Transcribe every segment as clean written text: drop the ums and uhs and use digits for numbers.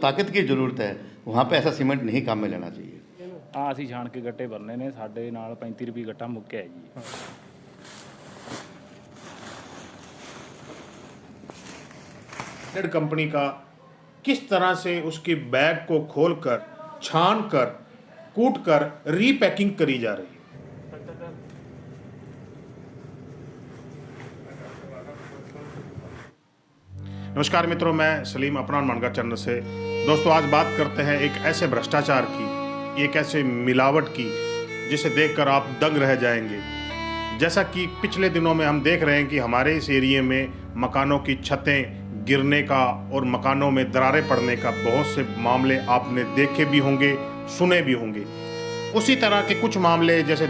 ताकत की ज़रूरत है, वहाँ पे ऐसा सीमेंट नहीं काम में लेना चाहिए। ਆ ਅਸੀਂ ਛਾਣ ਕੇ ਗੱਟੇ ਭਰਨੇ ਨੇ, ਸਾਡੇ ਨਾਲ 35 ਰੁਪਏ ਗੱਟਾ ਮੁੱਕਿਆ ਹੈ ਜੀ। ब्रांडेड कंपनी का किस तरह से उसकी बैग को खोलकर छान कर कूट कर रीपैकिंग करी जा रही है। नमस्कार मित्रों, मैं सलीम अपना हनुमानगढ़ चैनल से। दोस्तों, आज बात करते हैं एक ऐसे भ्रष्टाचार की, एक ऐसे मिलावट की जिसे देखकर आप दंग रह जाएंगे। जैसा कि पिछले दिनों में हम देख रहे हैं कि हमारे इस एरिए में मकानों की छतें गिरने का और मकानों में दरारें पड़ने का बहुत से मामले आपने देखे भी होंगे, सुने भी होंगे। उसी तरह के कुछ मामले, जैसे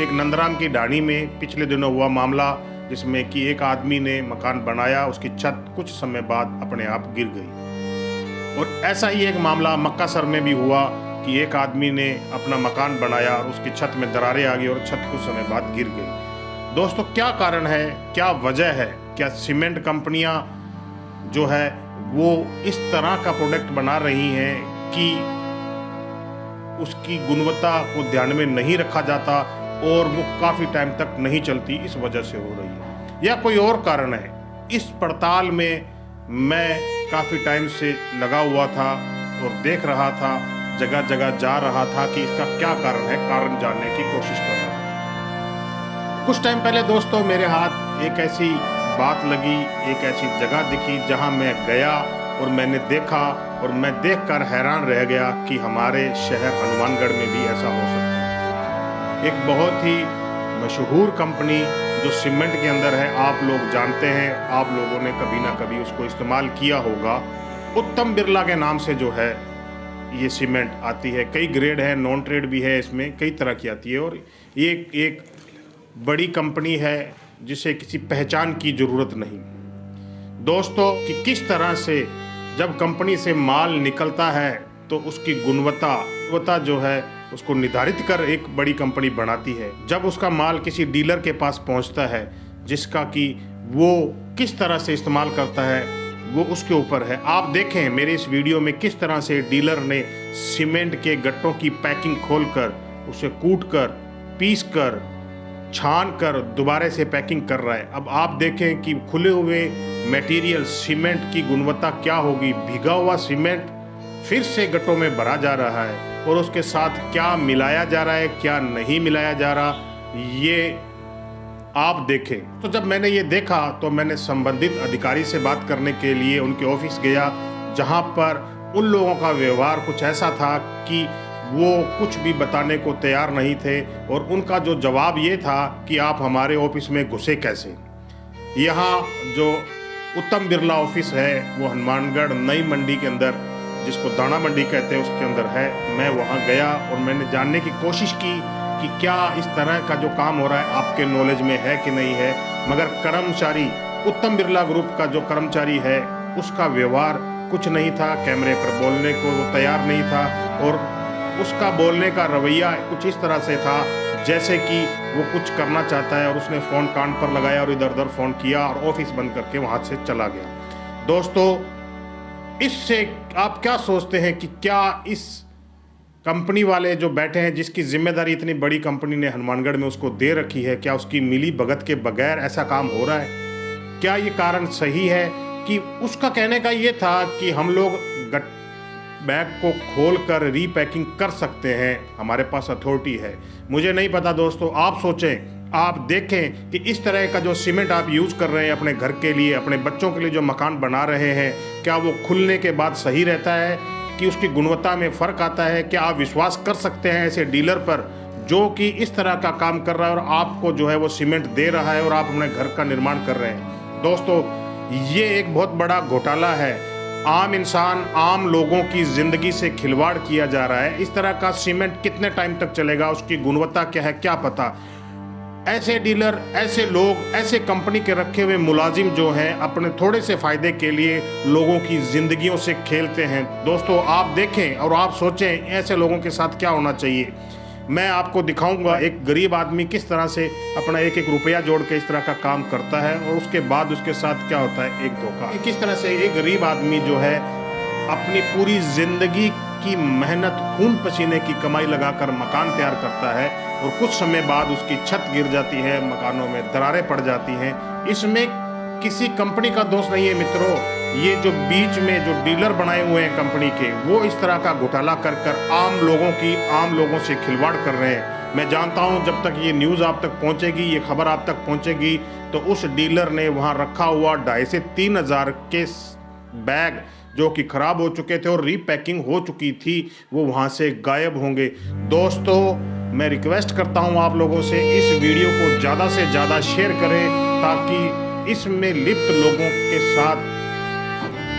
एक नंदराम की ढाणी में पिछले दिनों हुआ मामला जिसमें कि एक आदमी ने मकान बनाया, उसकी छत कुछ समय बाद अपने आप गिर गई। और ऐसा ही एक मामला मक्कासर में भी हुआ कि एक आदमी ने अपना मकान बनाया और उसकी छत में दरारें आ गई और छत कुछ समय बाद गिर गई। दोस्तों, क्या कारण है, क्या वजह है? क्या सीमेंट कंपनियां जो है वो इस तरह का प्रोडक्ट बना रही हैं कि उसकी गुणवत्ता को ध्यान में नहीं रखा जाता और वो काफ़ी टाइम तक नहीं चलती, इस वजह से हो रही है, या कोई और कारण है? इस पड़ताल में मैं काफ़ी टाइम से लगा हुआ था और देख रहा था, जगह जगह जा रहा था कि इसका क्या कारण है, कारण जानने की कोशिश कर रहा था। कुछ टाइम पहले दोस्तों मेरे हाथ एक ऐसी बात लगी, एक ऐसी जगह दिखी जहां मैं गया और मैंने देखा, और मैं देखकर हैरान रह गया कि हमारे शहर हनुमानगढ़ में भी ऐसा हो सकता है। एक बहुत ही मशहूर कंपनी जो सीमेंट के अंदर है, आप लोग जानते हैं, आप लोगों ने कभी ना कभी उसको इस्तेमाल किया होगा। उत्तम बिरला के नाम से जो है ये सीमेंट आती है, कई ग्रेड है, नॉन ट्रेड भी है, इसमें कई तरह की आती है। और ये एक बड़ी कंपनी है जिसे किसी पहचान की ज़रूरत नहीं। दोस्तों, कि किस तरह से जब कंपनी से माल निकलता है तो उसकी गुणवत्ता जो है उसको निर्धारित कर एक बड़ी कंपनी बनाती है। जब उसका माल किसी डीलर के पास पहुंचता है, जिसका कि वो किस तरह से इस्तेमाल करता है वो उसके ऊपर है। आप देखें मेरे इस वीडियो में किस तरह से डीलर ने सीमेंट के गट्टों की पैकिंग खोलकर उसे कूट कर, पीस कर, छान कर दोबारा से पैकिंग कर रहा है। अब आप देखें कि खुले हुए मटेरियल सीमेंट की गुणवत्ता क्या होगी। भीगा हुआ सीमेंट फिर से गट्टों में भरा जा रहा है और उसके साथ क्या मिलाया जा रहा है, क्या नहीं मिलाया जा रहा, ये आप देखें। तो जब मैंने ये देखा तो मैंने संबंधित अधिकारी से बात करने के लिए उनके ऑफिस गया, जहाँ पर उन लोगों का व्यवहार कुछ ऐसा था कि वो कुछ भी बताने को तैयार नहीं थे। और उनका जो जवाब ये था कि आप हमारे ऑफिस में घुसे कैसे। यहाँ जो उत्तम बिरला ऑफिस है वो हनुमानगढ़ नई मंडी के अंदर, जिसको दाना मंडी कहते हैं, उसके अंदर है। मैं वहाँ गया और मैंने जानने की कोशिश की कि क्या इस तरह का जो काम हो रहा है आपके नॉलेज में है कि नहीं है। मगर कर्मचारी, उत्तम बिरला ग्रुप का जो कर्मचारी है, उसका व्यवहार कुछ नहीं था, कैमरे पर बोलने को वो तैयार नहीं था। और उसका बोलने का रवैया कुछ इस तरह से था जैसे कि वो कुछ करना चाहता है, और उसने फ़ोन कान पर लगाया और इधर उधर फ़ोन किया और ऑफिस बंद करके वहाँ से चला गया। दोस्तों, इससे आप क्या सोचते हैं कि क्या इस कंपनी वाले जो बैठे हैं, जिसकी जिम्मेदारी इतनी बड़ी कंपनी ने हनुमानगढ़ में उसको दे रखी है, क्या उसकी मिली भगत के बगैर ऐसा काम हो रहा है? क्या ये कारण सही है? कि उसका कहने का ये था कि हम लोग बैग को खोलकर रीपैकिंग कर सकते हैं, हमारे पास अथॉरिटी है। मुझे नहीं पता दोस्तों, आप सोचें, आप देखें कि इस तरह का जो सीमेंट आप यूज़ कर रहे हैं अपने घर के लिए, अपने बच्चों के लिए जो मकान बना रहे हैं, क्या वो खुलने के बाद सही रहता है कि उसकी गुणवत्ता में फ़र्क आता है? क्या आप विश्वास कर सकते हैं ऐसे डीलर पर जो कि इस तरह का काम कर रहा है और आपको जो है वो सीमेंट दे रहा है और आप अपने घर का निर्माण कर रहे हैं? दोस्तों, ये एक बहुत बड़ा घोटाला है। आम इंसान, आम लोगों की ज़िंदगी से खिलवाड़ किया जा रहा है। इस तरह का सीमेंट कितने टाइम तक चलेगा, उसकी गुणवत्ता क्या है, क्या पता। ऐसे डीलर, ऐसे लोग, ऐसे कंपनी के रखे हुए मुलाजिम जो हैं, अपने थोड़े से फ़ायदे के लिए लोगों की ज़िंदगियों से खेलते हैं। दोस्तों, आप देखें और आप सोचें ऐसे लोगों के साथ क्या होना चाहिए। मैं आपको दिखाऊंगा एक गरीब आदमी किस तरह से अपना एक एक रुपया जोड़ के इस तरह का काम करता है और उसके बाद उसके साथ क्या होता है, एक धोखा। किस तरह से एक गरीब आदमी जो है अपनी पूरी जिंदगी की मेहनत खून पसीने की कमाई लगाकर मकान तैयार करता है और कुछ समय बाद उसकी छत गिर जाती है, मकानों में दरारें पड़ जाती हैं। इसमें किसी कंपनी का दोष नहीं है मित्रों। ये जो बीच में जो डीलर बनाए हुए हैं कंपनी के, वो इस तरह का घोटाला कर कर आम लोगों से खिलवाड़ कर रहे हैं। मैं जानता हूं जब तक ये न्यूज़ आप तक पहुंचेगी, ये खबर आप तक पहुंचेगी, तो उस डीलर ने वहां रखा हुआ 2,500 से 3,000 के बैग जो कि ख़राब हो चुके थे और रीपैकिंग हो चुकी थी, वो वहाँ से गायब होंगे। दोस्तों, मैं रिक्वेस्ट करता हूँ आप लोगों से, इस वीडियो को ज़्यादा से ज़्यादा शेयर करें ताकि इसमें लिप्त लोगों के साथ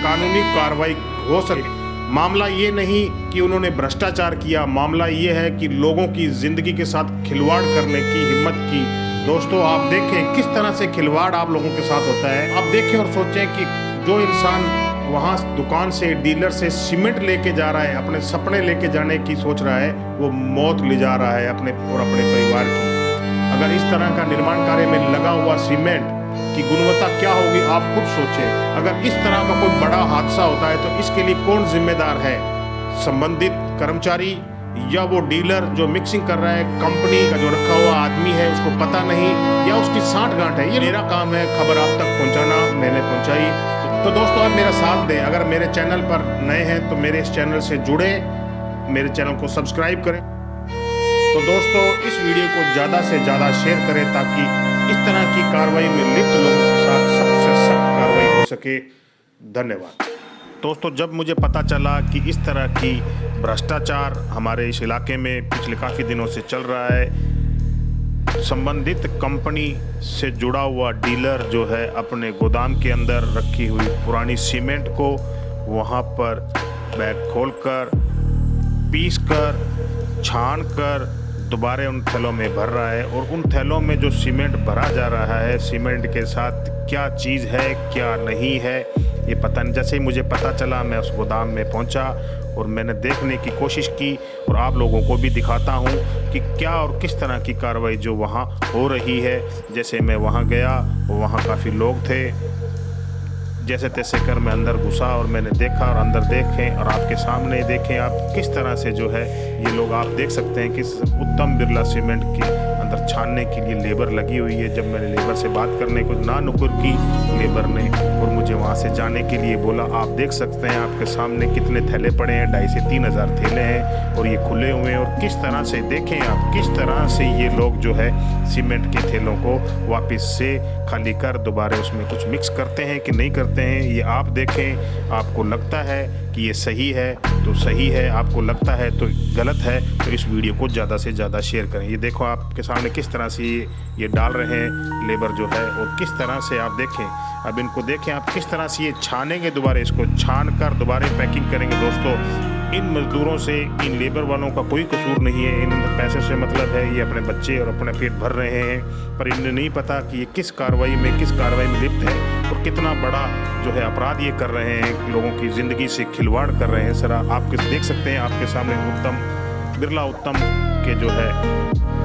कानूनी कार्रवाई हो सके। मामला ये नहीं कि उन्होंने भ्रष्टाचार किया, मामला ये है कि लोगों की ज़िंदगी के साथ खिलवाड़ करने की हिम्मत की। दोस्तों, आप देखें किस तरह से खिलवाड़ आप लोगों के साथ होता है। आप देखें और सोचें कि जो इंसान वहाँ दुकान से, डीलर से सीमेंट लेके जा रहा है, अपने सपने लेके जाने की सोच रहा है, वो मौत ले जा रहा है अपने परिवार की। अगर इस तरह का निर्माण कार्य में लगा हुआ सीमेंट की गुणवत्ता क्या होगी आप खुद सोचें। अगर इस तरह का कोई बड़ा हादसा होता है तो इसके लिए कौन जिम्मेदार है? संबंधित कर्मचारी या वो डीलर जो मिक्सिंग कर रहा है, कंपनी का जो रखा हुआ आदमी है, उसको पता नहीं, या उसकी सांठगांठ है? ये मेरा काम है खबर आप तक पहुंचाना, मैंने पहुंचाई। तो दोस्तों, आप मेरा साथ दें। अगर मेरे चैनल पर नए हैं तो मेरे इस चैनल से जुड़े, मेरे चैनल को सब्सक्राइब करें। तो दोस्तों, इस वीडियो को ज़्यादा से ज़्यादा शेयर करें ताकि इस तरह की कार्रवाई में लिप्त लोगों के साथ सख्त से सख्त कार्रवाई हो सके। धन्यवाद। दोस्तों, जब मुझे पता चला कि इस तरह की भ्रष्टाचार हमारे इस इलाके में पिछले काफ़ी दिनों से चल रहा है, संबंधित कंपनी से जुड़ा हुआ डीलर जो है अपने गोदाम के अंदर रखी हुई पुरानी सीमेंट को वहाँ पर बैग खोलकर, पीसकर, छानकर दोबारा उन थैलों में भर रहा है। और उन थैलों में जो सीमेंट भरा जा रहा है, सीमेंट के साथ क्या चीज़ है क्या नहीं है ये पता नहीं। जैसे ही मुझे पता चला, मैं उस गोदाम में पहुंचा और मैंने देखने की कोशिश की और आप लोगों को भी दिखाता हूं कि क्या और किस तरह की कार्रवाई जो वहां हो रही है। जैसे मैं वहां गया, वहां काफ़ी लोग थे, जैसे तैसे कर मैं अंदर घुसा और मैंने देखा और अंदर देखें और आपके सामने देखें आप किस तरह से जो है ये लोग, आप देख सकते हैं कि उत्तम बिरला सीमेंट के अंदर छानने के लिए लेबर लगी हुई है। जब मैंने लेबर से बात करने को ना नुकुर की लेबर ने और मुझे वहाँ से जाने के लिए बोला। आप देख सकते हैं आपके सामने कितने थैले पड़े हैं, 2,500 से 3,000 थैले हैं और ये खुले हुए हैं। और किस तरह से देखें आप, किस तरह से ये लोग जो है सीमेंट के थैलों को वापस से खाली कर दोबारा उसमें कुछ मिक्स करते हैं कि नहीं करते हैं, ये आप देखें। आपको लगता है कि ये सही है तो सही है, आपको लगता है तो गलत है, तो इस वीडियो को ज़्यादा से ज़्यादा शेयर करें। ये देखो आपके सामने किस तरह से ये डाल रहे हैं लेबर जो है, और किस तरह से आप देखें, अब इनको देखें आप किस तरह से ये छानेंगे, दोबारा इसको छान कर दोबारा पैकिंग करेंगे। दोस्तों, इन मजदूरों से, इन लेबर वालों का कोई कसूर नहीं है, इन पैसे से मतलब है, ये अपने बच्चे और अपने पेट भर रहे हैं, पर इन्हें नहीं पता कि ये किस कार्रवाई में लिप्त है और कितना बड़ा जो है अपराध ये कर रहे हैं, लोगों की ज़िंदगी से खिलवाड़ कर रहे हैं। सर, आप देख सकते हैं आपके सामने बिरला उत्तम के जो है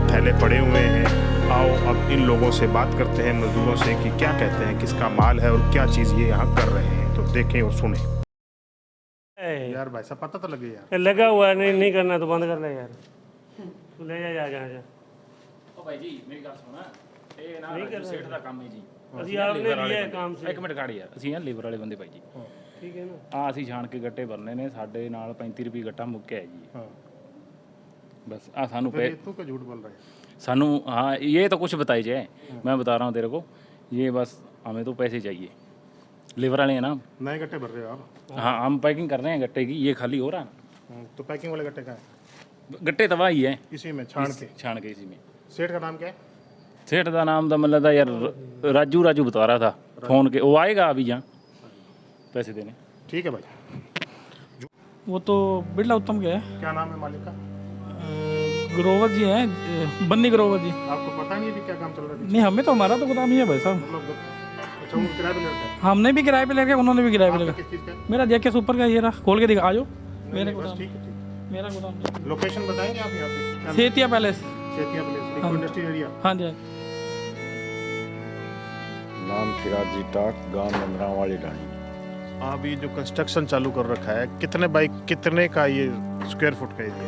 थैले पड़े हुए हैं। आओ अब इन लोगों से बात करते हैं, मजदूरों से, कि क्या कहते हैं, किसका माल है और क्या चीज़ ये यहाँ कर रहे हैं। तो देखें और सुने। यार भाई साहब, पता तो लगे यार। लगा हुआ है, नहीं करना तो बंद कर ले यार। तू ले जा जहाँ जा। ओ भाई जी, मेरी गल सुना, ਇਹ ਨਾ ਰਾਜੂ ਸੇਠ ਦਾ ਕੰਮ ਹੈ ਜੀ। ਅਸੀਂ ਆਪਨੇ ਲਿਆ ਕੰਮ ਸੇ। ਇੱਕ ਮਿੰਟ ਖੜ ਯਾਰ, ਅਸੀਂ ਆ ਲੇਬਰ ਵਾਲੇ ਬੰਦੇ ਭਾਈ ਜੀ। ਠੀਕ ਹੈ ਨਾ। ਆ ਅਸੀਂ ਛਾਣ ਕੇ ਗੱਟੇ ਭਰਨੇ ਨੇ, ਸਾਡੇ ਨਾਲ 35 ਰੁਪਏ ਗੱਟਾ ਮੁੱਕਿਆ ਜੀ। हाँ, बस आ सानू पे तू क्या झूठ बोल रहा है? सानू, हाँ ये तो कुछ बताई जाए, मैं बता रहा हूँ तेरे को, ये बस हमें तो पैसे चाहिए। लेबर वाले हैं ना, नए गट्टे भर रहे हो आप? हाँ हम पैकिंग कर रहे हैं गट्टे की, ये खाली हो रहा है। तो पैकिंग वाले गट्टे कहाँ है? गट्टे तवा ही है इसी में छान के। छान के इसी में। सेठ का नाम क्या है? सेठ का नाम तो मतलब था यार, राजू बता रहा था फ़ोन के, वो आएगा अभी यहाँ पैसे देने। ठीक है भाई। वो तो बिरला उत्तम के है। क्या नाम है मालिक का? ग्रोवर जी हैं, बन्नी ग्रोवर जी। आपको पता नहीं अभी क्या काम चल रहा है? नहीं, हमें तो हमारा तो गोदाम ही है भाई साहब। अच्छा, वो किराए पे लेता है? हमने भी किराए पे लेके, उन्होंने भी किराए पे लेके। किस चीज़ का? मेरा जेके सुपर का ये रहा, खोल के दिखा, आ जाओ मेरे बस गोदाम। ठीक है, ठीक मेरा गोदाम है। लोकेशन बताएंगे आप यहाँ पे? Setia palace. Setia place, industrial area. हाँ जी। नाम सिराजी टाक, गांव नंदरा वाली ढाणी। आप ये जो कंस्ट्रक्शन चालू कर रखा है कितने बाई कितने का ये स्क्वायर फुट का एरिया है?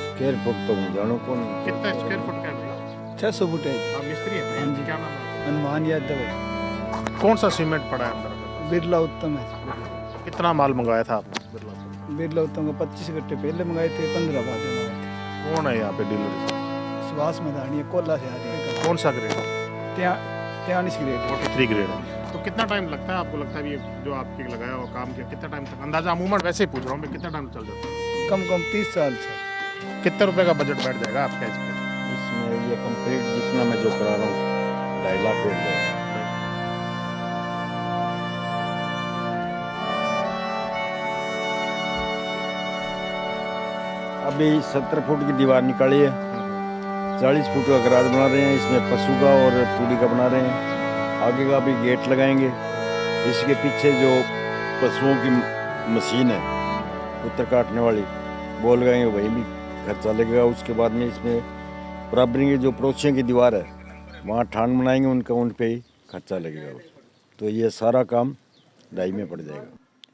स्क्वायर फुट तो मैं जानू कौन कितना स्क्वायर फुट का है भाई? 600 फुट है। आप मिस्त्री हैं? हाँ जी। क्या नाम है? हनुमान यादव है। कौन सा सीमेंट पड़ा है अंदर? बिरला उत्तम है। कितना माल मंगाया था आपने बिरला से? बिरला उत्तम का 25 गट्टे पहले मंगाए थे, 15 बाद में मंगाए थे। कौन है यहाँ पे डीलर? सुभाष मैदानी है, कोल्ला से आ रही है। कौन सा ग्रेड? 43 ग्रेड है। 43 ग्रेड है। तो कितना टाइम लगता है आपको लगता है ये जो आपके लगाया हुआ काम किया कितना टाइम तक अंदाजा अमूमन वैसे ही पूछ रहा हूँ मैं कितना टाइम चल जाता है? कम 30 साल से। कितने रुपए का बजट बैठ जाएगा आपका इस पे? इसमें ये कंप्लीट जितना मैं जो करा रहा हूँ 2.5 लाख बैठ जाएगा। अभी 70 फुट की दीवार निकाली है, 40 फुट का गराज बना रहे हैं, इसमें पशु का और पूरी का बना रहे हैं। आगे का भी गेट लगाएंगे। इसके पीछे जो पशुओं की मशीन है उत्तर काटने वाली वो लगाएंगे, वही भी खर्चा लगेगा। उसके बाद में इसमें बराबरी की जो पड़ोसियों की दीवार है वहाँ ठान बनाएंगे, उनका उन पे ही खर्चा लगेगा। तो ये सारा काम 2.5 में पड़ जाएगा।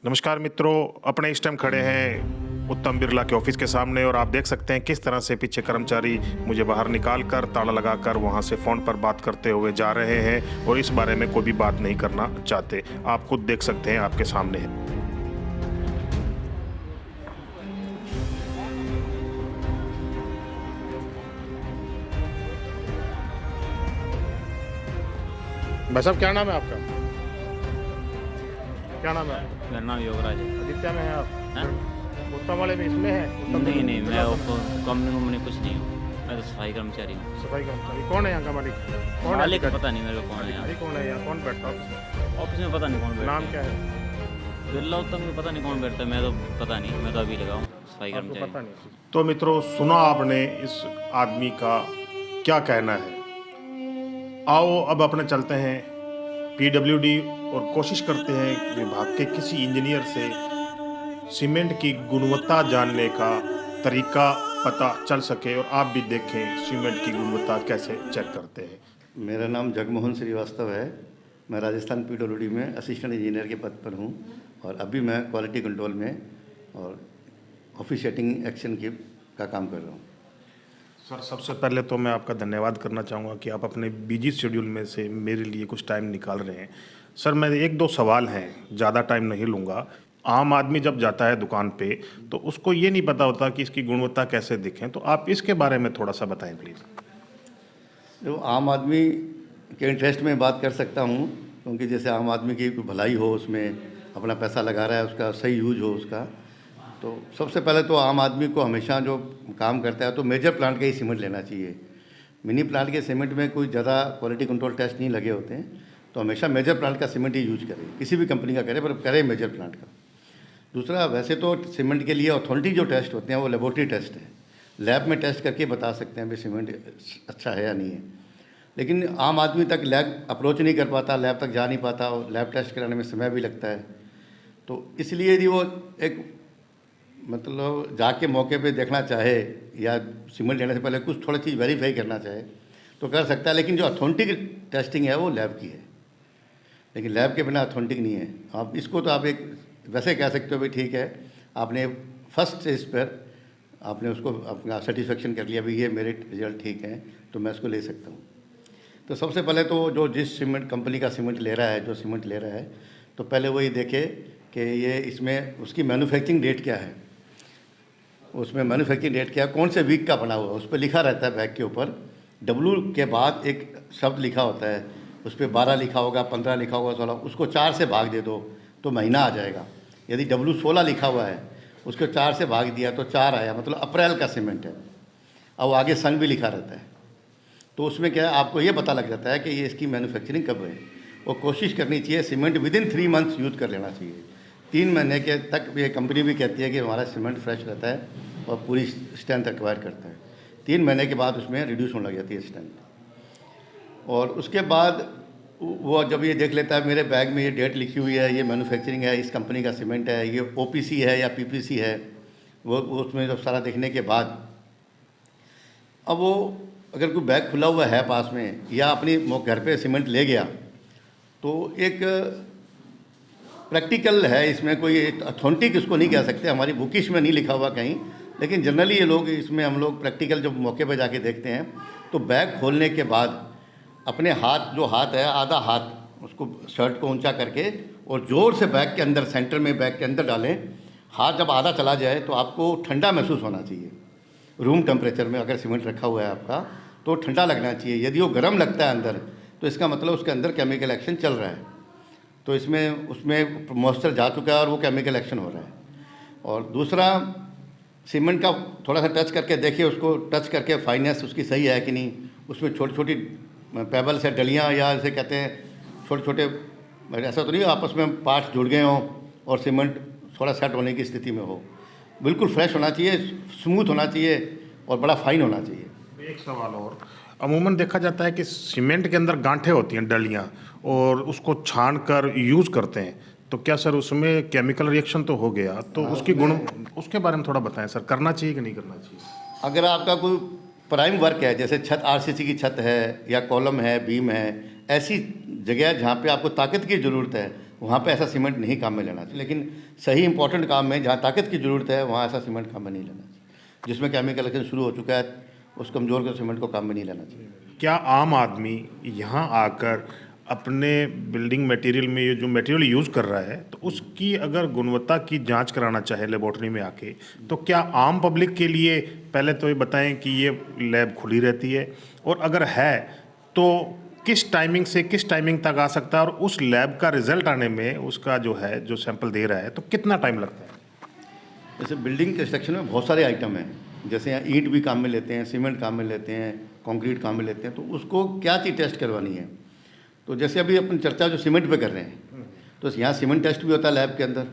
नमस्कार मित्रों, अपने इस टाइम खड़े हैं उत्तम बिरला के ऑफिस के सामने और आप देख सकते हैं किस तरह से पीछे कर्मचारी मुझे बाहर निकाल कर ताला लगाकर वहां से फ़ोन पर बात करते हुए जा रहे हैं और इस बारे में कोई भी बात नहीं करना चाहते। आप खुद देख सकते हैं, आपके सामने है। भाई साहब क्या नाम है आपका? क्या नाम है? मेरा नाम योगराज है। आदित्य में है आप? हैं? उत्तम वाले में इसमें है? नहीं नहीं, मैं कंपनी कुछ नहीं हूँ, मैं तो सफाई कर्मचारी हूँ। सफाई कर्मचारी। कौन है यहाँ का मालिक? कौन है? मालिक पता नहीं मेरे को कौन है यहाँ। अधिकारी कौन है यहाँ? कौन बैठता है? ऑफिस में पता नहीं कौन बैठता नाम क्या है? बिरला उत्तम में पता नहीं कौन बैठता है, मैं तो पता नहीं, मैं तो अभी लगा हूँ सफाई आपको कर्मचारी। पता नहीं। तो मित्रों, सुना आपने इस आदमी का क्या कहना है। आओ अब अपने चलते हैं पीडब्ल्यूडी और कोशिश करते हैं विभाग के किसी इंजीनियर से सीमेंट की गुणवत्ता जानने का तरीका पता चल सके और आप भी देखें सीमेंट की गुणवत्ता कैसे चेक करते हैं। मेरा नाम जगमोहन श्रीवास्तव है। मैं राजस्थान पीडब्ल्यूडी में असिस्टेंट इंजीनियर के पद पर हूँ और अभी मैं क्वालिटी कंट्रोल में और ऑफिशिएटिंग एक्शन का काम कर रहा हूँ। सर, सबसे पहले तो मैं आपका धन्यवाद करना चाहूँगा कि आप अपने बिजी शेड्यूल में से मेरे लिए कुछ टाइम निकाल रहे हैं। सर, मेरे 1-2 सवाल हैं, ज़्यादा टाइम नहीं लूँगा। आम आदमी जब जाता है दुकान पे तो उसको ये नहीं पता होता कि इसकी गुणवत्ता कैसे दिखें, तो आप इसके बारे में थोड़ा सा बताएं प्लीज़। जो आम आदमी के इंटरेस्ट में बात कर सकता हूँ, क्योंकि जैसे आम आदमी की भलाई हो, उसमें अपना पैसा लगा रहा है, उसका सही यूज हो उसका। तो सबसे पहले तो आम आदमी को हमेशा जो काम करता है तो मेजर प्लांट का ही सीमेंट लेना चाहिए। मिनी प्लांट के सीमेंट में कोई ज़्यादा क्वालिटी कंट्रोल टेस्ट नहीं लगे होते हैं, तो हमेशा मेजर प्लांट का सीमेंट ही यूज करें, किसी भी कंपनी का करे पर करे मेजर प्लांट का। दूसरा, वैसे तो सीमेंट के लिए अथॉरिटी जो टेस्ट होते हैं वो लेबोरेटरी टेस्ट है, लैब में टेस्ट करके बता सकते हैं भाई सीमेंट अच्छा है या नहीं है। लेकिन आम आदमी तक लैब अप्रोच नहीं कर पाता, लैब तक जा नहीं पाता, और लैब टेस्ट कराने में समय भी लगता है। तो इसलिए यदि वो एक मतलब जाके मौके पे देखना चाहे या सीमेंट लेने से पहले कुछ थोड़ी चीज़ वेरीफाई करना चाहे तो कर सकता है, लेकिन जो अथॉन्टिक टेस्टिंग है वो लैब की है, लेकिन लैब के बिना अथॉन्टिक नहीं है। आप इसको तो आप एक वैसे कह सकते हो भाई ठीक है, आपने फर्स्ट स्टेज पर आपने उसको अपना सेटिस्फेक्शन कर लिया, भाई ये मेरे रिजल्ट ठीक है तो मैं इसको ले सकता हूँ। तो सबसे पहले तो जो जिस सीमेंट कंपनी का सीमेंट ले रहा है, जो सीमेंट ले रहा है, तो पहले वही देखे कि ये इसमें उसकी मैन्युफैक्चरिंग डेट क्या है, उसमें मैन्युफैक्चरिंग डेट क्या है, कौन से वीक का बना हुआ है, उस पर लिखा रहता है बैग के ऊपर। W के बाद एक शब्द लिखा होता है, उस पर 12 लिखा होगा, 15 लिखा होगा, 16, उसको 4 से भाग दे दो तो महीना आ जाएगा। यदि W 16 लिखा हुआ है, उसको 4 से भाग दिया तो 4 आया, मतलब अप्रैल का सीमेंट है। अब आगे सन भी लिखा रहता है, तो उसमें क्या है आपको ये पता लग जाता है कि ये इसकी मैन्युफैक्चरिंग कब है। और कोशिश करनी चाहिए सीमेंट विदिन 3 मंथ्स यूज़ कर लेना चाहिए। 3 महीने के तक ये कंपनी भी कहती है कि हमारा सीमेंट फ्रेश रहता है और पूरी स्ट्रेंथ एक्वायर करता है। 3 महीने के बाद उसमें रिड्यूस होने लग जाती है स्ट्रेंथ। और उसके बाद वो जब ये देख लेता है मेरे बैग में ये डेट लिखी हुई है, ये मैन्युफैक्चरिंग है, इस कंपनी का सीमेंट है, ये OPC है या PPC है, वो उसमें जब सारा देखने के बाद अब वो अगर कोई बैग खुला हुआ है पास में या अपनी घर पे सीमेंट ले गया तो एक प्रैक्टिकल है, इसमें कोई अथेंटिक इसको नहीं कह सकते, हमारी बुकिश में नहीं लिखा हुआ कहीं, लेकिन जनरली ये लोग इसमें हम लोग प्रैक्टिकल जब मौके पर जाके देखते हैं तो बैग खोलने के बाद अपने हाथ, जो हाथ है आधा हाथ उसको शर्ट को ऊंचा करके और ज़ोर से बैग के अंदर, सेंटर में बैग के अंदर डालें। हाथ जब आधा चला जाए तो आपको ठंडा महसूस होना चाहिए, रूम टेम्परेचर में अगर सीमेंट रखा हुआ है आपका तो ठंडा लगना चाहिए। यदि वो गर्म लगता है अंदर तो इसका मतलब उसके अंदर केमिकल एक्शन चल रहा है, तो इसमें उसमें मॉइस्चर जा चुका है और वो केमिकल एक्शन हो रहा है। और दूसरा, सीमेंट का थोड़ा सा टच करके देखिए, उसको टच करके फाइनेस उसकी सही है कि नहीं, उसमें छोटी छोटी पेबल्स है, डलियाँ या जैसे कहते हैं छोटे छोटे, ऐसा तो नहीं आपस में पार्ट्स जुड़ गए हों और सीमेंट थोड़ा सेट होने की स्थिति में हो। बिल्कुल फ्रेश होना चाहिए, स्मूथ होना चाहिए और बड़ा फाइन होना चाहिए। एक सवाल और, अमूमन देखा जाता है कि सीमेंट के अंदर गांठें होती हैं, डलियां, और उसको छान कर यूज़ करते हैं, तो क्या सर उसमें केमिकल रिएक्शन तो हो गया, तो उसकी गुण, उसके बारे में थोड़ा बताएं सर, करना चाहिए कि नहीं करना चाहिए? अगर आपका कोई प्राइम वर्क है, जैसे छत आरसीसी की छत है या कॉलम है, बीम है, ऐसी जगह जहाँ पे आपको ताकत की ज़रूरत है वहाँ पे ऐसा सीमेंट नहीं काम में लेना चाहिए। लेकिन सही इंपॉर्टेंट काम में जहाँ ताकत की ज़रूरत है वहाँ ऐसा सीमेंट काम में नहीं लेना चाहिए। जिसमें केमिकल एक्शन शुरू हो चुका है उस कमज़ोर के सीमेंट को काम में नहीं लेना चाहिए। क्या आम आदमी यहाँ आकर अपने बिल्डिंग मटेरियल में ये जो मटेरियल यूज़ कर रहा है तो उसकी अगर गुणवत्ता की जांच कराना चाहे लेबोरेटरी में आके, तो क्या आम पब्लिक के लिए पहले तो ये बताएं कि ये लैब खुली रहती है, और अगर है तो किस टाइमिंग से किस टाइमिंग तक आ सकता है, और उस लैब का रिजल्ट आने में उसका जो है, जो सैंपल दे रहा है, तो कितना टाइम लगता है? जैसे बिल्डिंग कंस्ट्रक्शन में बहुत सारे आइटम हैं, जैसे यहाँ ईंट भी काम में लेते हैं, सीमेंट काम में लेते हैं, कंक्रीट काम में लेते हैं, तो उसको क्या चीज़ टेस्ट करवानी है। तो जैसे अभी अपन चर्चा जो सीमेंट पे कर रहे हैं, तो यहाँ सीमेंट टेस्ट भी होता है लैब के अंदर,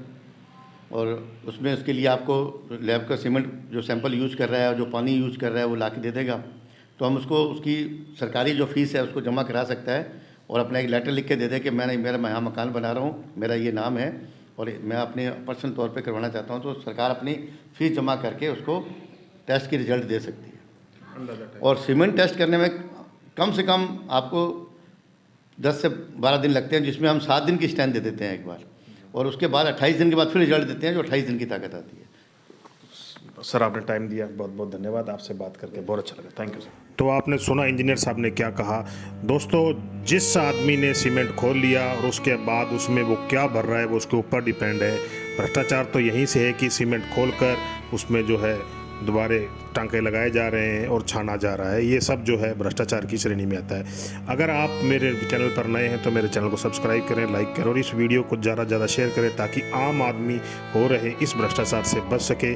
और उसमें उसके लिए आपको लैब का सीमेंट जो सैंपल यूज़ कर रहा है, जो पानी यूज़ कर रहा है वो ला के दे देगा, तो हम उसको उसकी सरकारी जो फीस है उसको जमा करा सकता है और अपना एक लेटर लिख के दे दे कि मैं यहाँ मकान बना रहा हूँ, मेरा ये नाम है और मैं अपने पर्सनल तौर पे करवाना चाहता हूँ, तो सरकार अपनी फ़ीस जमा करके उसको टेस्ट की रिजल्ट दे सकती है। और सीमेंट टेस्ट करने में कम से कम आपको 10 से 12 दिन लगते हैं, जिसमें हम 7 दिन की स्टैंड दे देते हैं एक बार, और उसके बाद 28 दिन के बाद फिर रिजल्ट देते हैं जो 28 दिन की ताकत आती है। सर आपने टाइम दिया, बहुत बहुत धन्यवाद, आपसे बात करके बहुत अच्छा लगा, थैंक यू सर। तो आपने सुना इंजीनियर साहब ने क्या कहा। दोस्तों, जिस आदमी ने सीमेंट खोल लिया और उसके बाद उसमें वो क्या भर रहा है वो उसके ऊपर डिपेंड है। भ्रष्टाचार तो यहीं से है कि सीमेंट खोलकर उसमें जो है दोबारे टांके लगाए जा रहे हैं और छाना जा रहा है, ये सब जो है भ्रष्टाचार की श्रेणी में आता है। अगर आप मेरे चैनल पर नए हैं तो मेरे चैनल को सब्सक्राइब करें, लाइक करें और इस वीडियो को ज़्यादा से ज़्यादा शेयर करें ताकि आम आदमी हो रहे इस भ्रष्टाचार से बच सके।